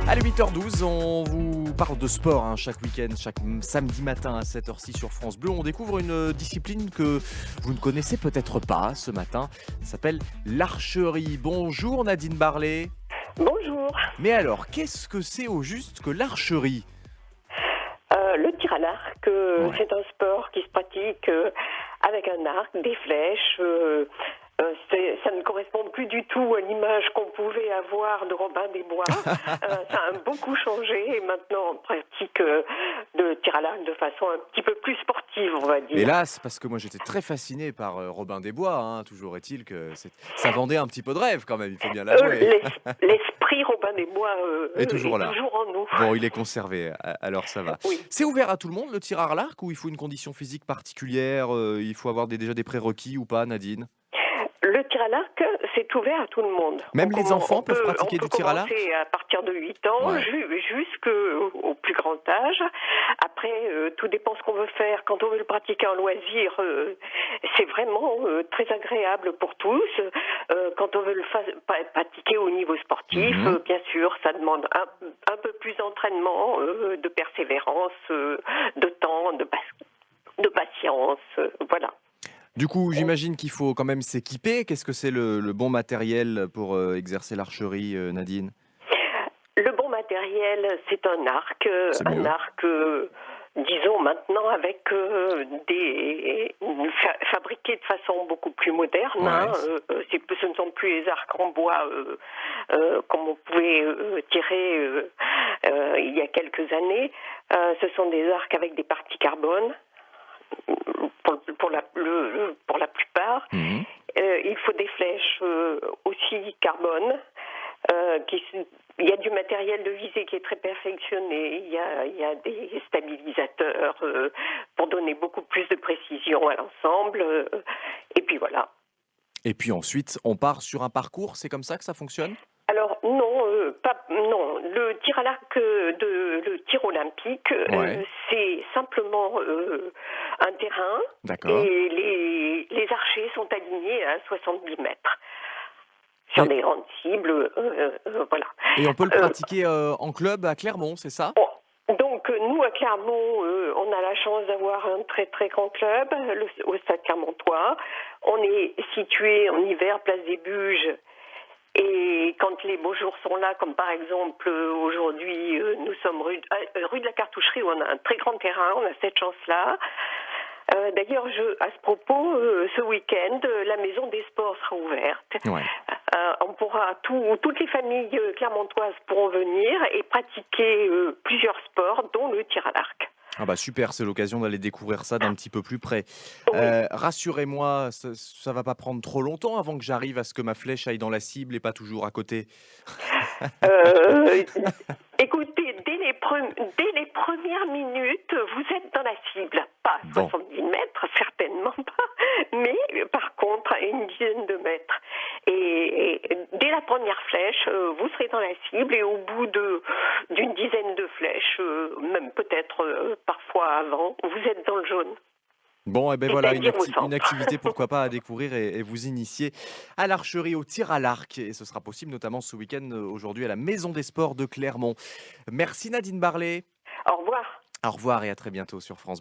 Allez, 8h12, on vous parle de sport chaque week-end, chaque samedi matin à 7h06 sur France Bleu. On découvre une discipline que vous ne connaissez peut-être pas ce matin. Ça s'appelle l'archerie. Bonjour Nadine Barlet. Bonjour. Mais alors, qu'est-ce que c'est au juste que l'archerie? Le tir à l'arc, Ouais. c'est un sport qui se pratique avec un arc, des flèches. Ça ne correspond plus du tout à l'image qu'on pouvait avoir de Robin des Bois. Ça a beaucoup changé et maintenant on pratique le tir à l'arc de façon un petit peu plus sportive, on va dire. Hélas, parce que moi j'étais très fasciné par Robin des Bois. Toujours est-il que ça vendait un petit peu de rêve quand même, il faut bien l'avouer. L'esprit Robin des Bois Est toujours est là. toujours en nous. Bon, il est conservé, alors ça va. Oui. C'est ouvert à tout le monde, le tir à l'arc, ou il faut une condition physique particulière, il faut avoir déjà des prérequis ou pas, Nadine? Le tir à l'arc, c'est ouvert à tout le monde. Même les enfants peuvent pratiquer on peut du tir à l'arc? commencer à partir de 8 ans Ouais. jusqu'au plus grand âge. Après, tout dépend ce qu'on veut faire. Quand on veut le pratiquer en loisir, c'est vraiment très agréable pour tous. Quand on veut le pratiquer au niveau sportif, bien sûr, ça demande un peu plus d'entraînement, de persévérance, de temps, de patience, voilà. Du coup, j'imagine qu'il faut quand même s'équiper. Qu'est-ce que c'est le bon matériel pour exercer l'archerie, Nadine? Le bon matériel, c'est un arc, C'est mieux. disons maintenant avec fabriqués de façon beaucoup plus moderne. Ouais. Ce ne sont plus les arcs en bois comme on pouvait tirer il y a quelques années. Ce sont des arcs avec des parties carbone pour la plupart. Mhm. Il faut des flèches aussi carbone. Il y a du matériel de visée qui est très perfectionné, il y a des stabilisateurs pour donner beaucoup plus de précision à l'ensemble, et puis voilà. Et puis ensuite, on part sur un parcours, c'est comme ça que ça fonctionne? Alors non, non. Le tir à l'arc le tir olympique, Ouais. c'est simplement un terrain D'accord. et les archers sont alignés à 70 mètres sur Et, des grandes cibles, voilà. et on peut le pratiquer en club à Clermont, c'est ça? Bon, donc nous à Clermont, on a la chance d'avoir un très très grand club, au Stade Clermontois. On est situé en hiver place des Buges. Et quand les beaux jours sont là, comme par exemple aujourd'hui, nous sommes rue de la Cartoucherie où on a un très grand terrain, on a cette chance-là. D'ailleurs, à ce propos, ce week-end, la maison des sports sera ouverte. Ouais. Toutes les familles clermontoises pourront venir et pratiquer plusieurs sports, dont le tir à l'arc. Ah bah super, c'est l'occasion d'aller découvrir ça d'un petit peu plus près. Oui. Rassurez-moi, ça va pas prendre trop longtemps avant que j'arrive à ce que ma flèche aille dans la cible et pas toujours à côté? Euh, Écoutez, dès les premières minutes, vous êtes dans la cible. Pas à Bon. 70 mètres, certainement pas, mais par contre à une dizaine de mètres. Et dès la première flèche, vous serez dans la cible et au bout d'une dizaine de flèches, même peut-être parfois avant, vous êtes dans le jaune. Bon, et ben voilà, C'est-à-dire au une centre. activité pourquoi pas à découvrir et vous initier à l'archerie, au tir à l'arc. Et ce sera possible notamment ce week-end, aujourd'hui à la Maison des Sports de Clermont. Merci Nadine Barlet. Au revoir. Au revoir et à très bientôt sur France Bleu.